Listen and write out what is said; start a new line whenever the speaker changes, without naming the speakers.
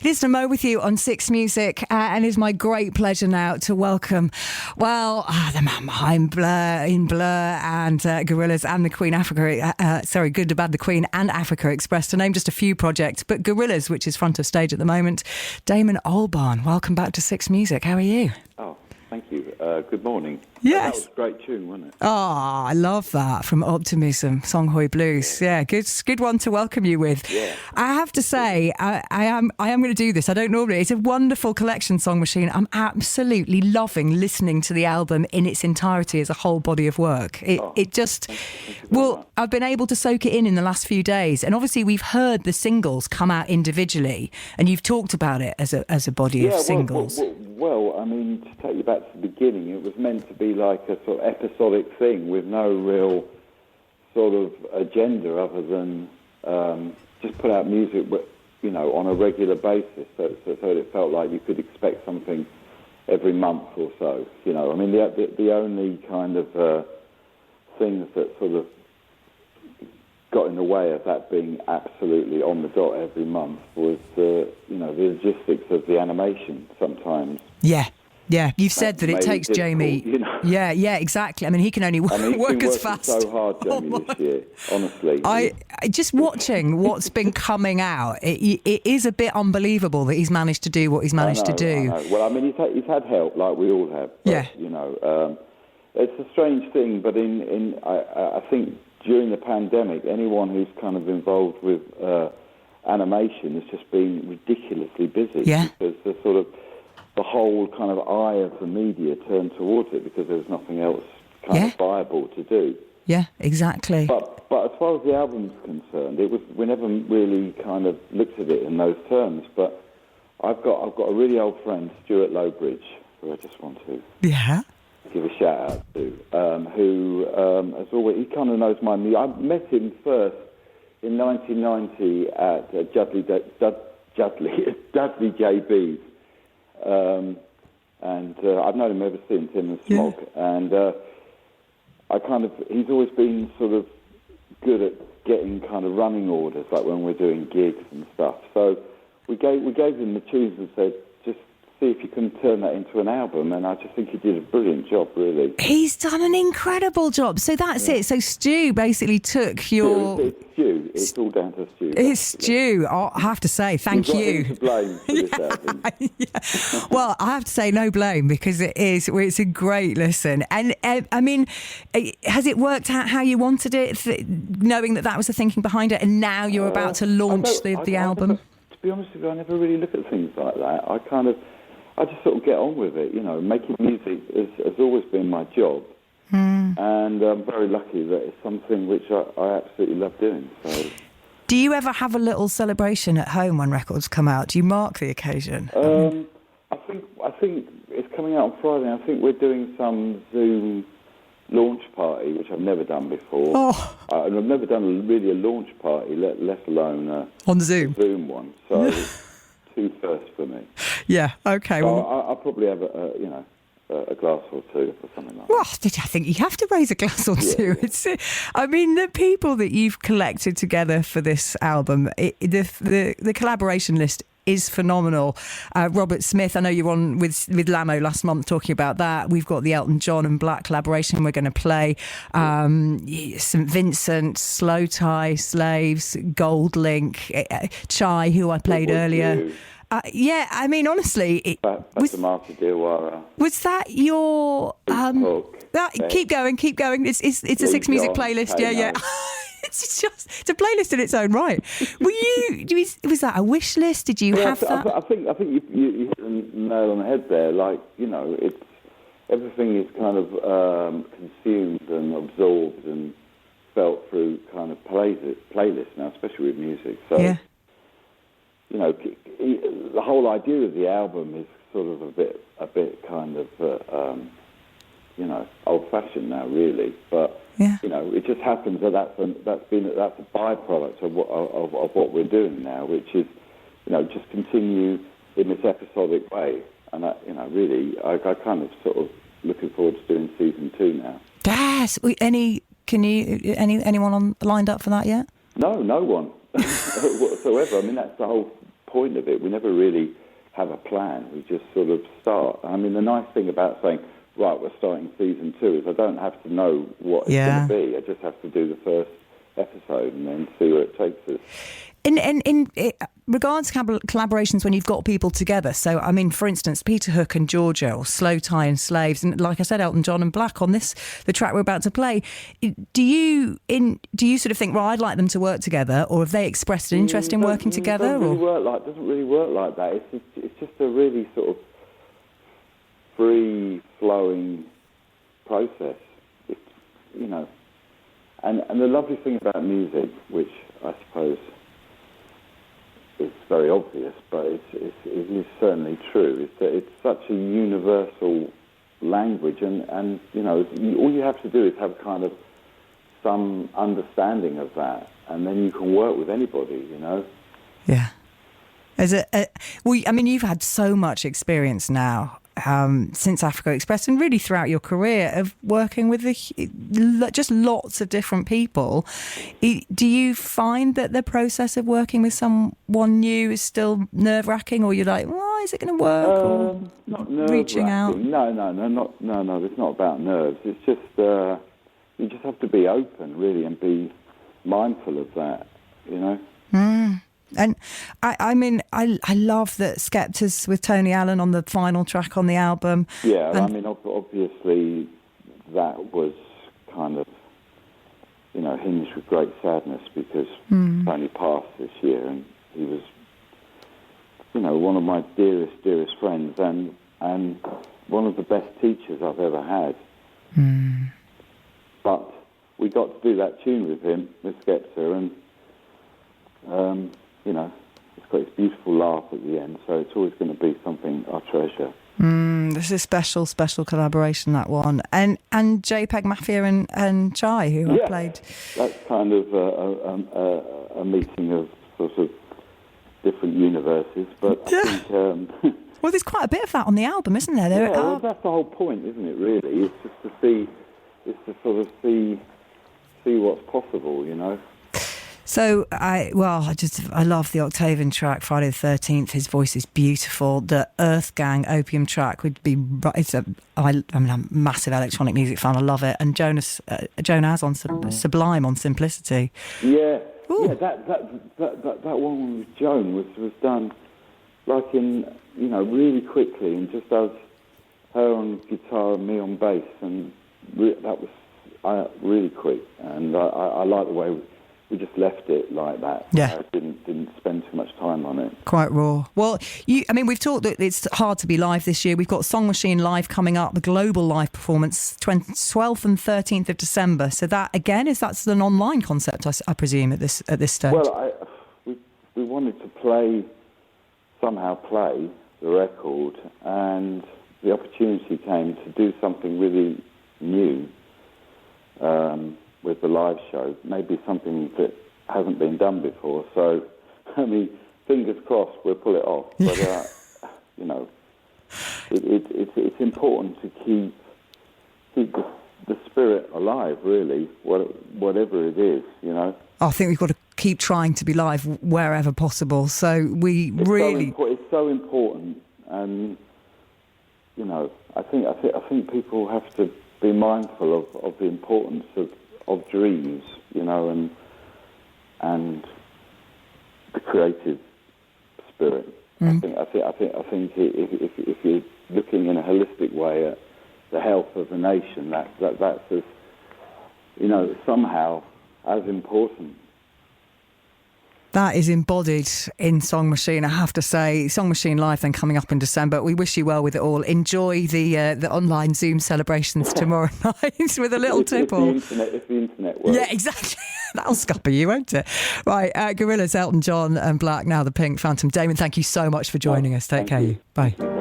It is Nemone with you on Six Music, and it's my great pleasure now to welcome, the man behind Blur and Gorillaz and the Queen Good, the Bad, the Queen and Africa Express, to name just a few projects, but Gorillaz, which is front of stage at the moment. Damon Albarn, welcome back to Six Music. How are you?
Oh, thank you. Good morning.
Yes.
That was a great tune, wasn't it?
Oh, I love that, from Optimism, Songhoi Blues. Yeah, good one to welcome you with.
Yeah.
I have to say, I am going to do this. I don't normally. It's a wonderful collection, Song Machine. I'm absolutely loving listening to the album in its entirety as a whole body of work. It just, I've been able to soak it in the last few days, and obviously we've heard the singles come out individually, and you've talked about it as a body of singles.
Well, I mean, to take you back to the beginning, it was meant to be like a sort of episodic thing with no real sort of agenda other than just put out music, on a regular basis, so it felt like you could expect something every month or so. I mean, the only kind of things that sort of got in the way of that being absolutely on the dot every month was the logistics of the animation sometimes.
Yeah, you've said that it takes Jamie. Yeah, exactly. I mean, he can only work as fast.
So hard, Jamie, this year. Honestly,
I just watching what's been coming out. It is a bit unbelievable that he's managed to do what he's managed to do.
I know. Well, I mean, he's had help, like we all have. But, it's a strange thing, but I think during the pandemic, anyone who's kind of involved with animation has just been ridiculously busy.
Yeah.
Because the whole kind of eye of the media turned towards it because there was nothing else kind of viable to do.
Yeah, exactly.
But as far as the album's concerned, we never really kind of looked at it in those terms. But I've got a really old friend, Stuart Lowbridge, who I just want to give a shout out to, who has always, he kind of knows my music. I met him first in 1990 at Dudley JB's. And I've known him ever since, him and Smog. Yeah. And he's always been sort of good at getting kind of running orders, like when we're doing gigs and stuff. So we gave him the tunes and said, just see if you can turn that into an album. And I just think he did a brilliant job, really.
He's done an incredible job. So that's it. So Stu basically took your...
It's Stu. It's all down to Stu.
It's Stu. I have to say, thank you.
You've got him to blame for this album.
Well, I have to say no blame, because it's a great listen. And I mean, has it worked out how you wanted it, knowing that was the thinking behind it, and now you're about to launch the album?
To be honest with you, I never really look at things like that. I just sort of get on with it. Making music has always been my job. And I'm very lucky that it's something which I absolutely love doing. So,
do you ever have a little celebration at home when records come out? Do you mark the occasion?
I think it's coming out on Friday. I think we're doing some Zoom launch party, which I've never done before. And I've never done really a launch party, let alone
on Zoom.
A Zoom one. So two firsts for me.
Yeah. Okay.
So I'll probably have a glass or two or something like that.
Well, I think you have to raise a glass or two.
Yeah.
I mean, the people that you've collected together for this album, the collaboration list is phenomenal. Robert Smith, I know you were on with Lamo last month talking about that. We've got the Elton John and Black collaboration we're going to play. St Vincent, Slow Tie, Slaves, Gold Link, Chai, who I played earlier. I mean, honestly,
was
that your... keep going. It's a Six Music playlist. Yeah. It's a playlist in its own right. Was that a wish list? Did you have that?
I think you hit the nail on the head there. Like, it's everything is kind of consumed and absorbed and felt through kind of playlists now, especially with music. So, the whole idea of the album is sort of a bit kind of old-fashioned now, really. But it just happens that that's a byproduct of what we're doing now, which is just continue in this episodic way. And I kind of sort of looking forward to doing season 2 now.
Yes. Anyone lined up for that yet?
No one whatsoever. I mean, that's the whole point of it. We never really have a plan. We just sort of start. I mean, the nice thing about saying, right, we're starting season 2 is I don't have to know what it's going to be. I just have to do the first episode and then see where it takes us.
In regards to collaborations when you've got people together, so I mean, for instance, Peter Hook and Georgia, or Slow Tie and Slaves, and like I said, Elton John and Black on the track we're about to play. Do you sort of think, well, I'd like them to work together, or have they expressed an interest in working together?
Doesn't really work like that. It's just a really sort of free flowing process. You know, and the lovely thing about music, which I suppose it's very obvious, but it is certainly true, is that it's such a universal language, and you know, all you have to do is have kind of some understanding of that, and then you can work with anybody, you know.
Yeah. Well, I mean, you've had so much experience now since Africa Express and really throughout your career of working with just lots of different people. Do you find that the process of working with someone new is still nerve-wracking, or you're like, well, is it going to work? Or
not nerve-wracking.
Reaching out?
No, it's not about nerves. It's just you just have to be open, really, and be mindful of that, you know.
And I mean, I love that Skepta's with Tony Allen on the final track on the album.
Yeah, I mean, obviously that was kind of, you know, hinged with great sadness because Tony passed this year, and he was, you know, one of my dearest friends, and one of the best teachers I've ever had. But we got to do that tune with him, with Skepta, and you know, it's got its beautiful laugh at the end, so it's always going to be something I treasure.
This is a special collaboration, that one. And JPEG Mafia and Chai, who I played.
That's kind of a meeting of sort of different universes, but I think...
well, there's quite a bit of that on the album, isn't there?
Well, that's the whole point, isn't it, really? It's just to see what's possible, you know?
So I love the Octavian track, Friday the 13th. His voice is beautiful. The Earth Gang Opium track would be. I'm a massive electronic music fan. I love it. And Joan Az on Sublime on Simplicity.
Yeah, that one with Joan was done like in, you know, really quickly, and just as her on guitar and me on bass, and that was really quick. And I like the way we just left it like that.
Yeah.
Didn't spend too much time on it.
Quite raw. Well, we've talked that it's hard to be live this year. We've got Song Machine live coming up, the global live performance, 12th and 13th of December. So that, again, that's an online concept, I presume, at this stage?
Well, we wanted to somehow play the record, and the opportunity came to do something really new, with the live show, maybe something that hasn't been done before. So, I mean, fingers crossed we'll pull it off. But, you know, it's important to keep the spirit alive, really, whatever it is, you know.
I think we've got to keep trying to be live wherever possible. So
it's so important, and, you know, I think people have to be mindful of the importance of dreams, you know, and the creative spirit. I think if you're looking in a holistic way at the health of the nation, that's as, you know, somehow as important.
That is embodied in Song Machine, I have to say. Song Machine Live then coming up in December. We wish you well with it all. Enjoy the online Zoom celebrations tomorrow night with a little tipple.
If the internet works.
Yeah, exactly. That'll scupper you, won't it? Right, Gorillaz, Elton John and Black, now the Pink Phantom. Damon, thank you so much for joining us. Take care. Bye.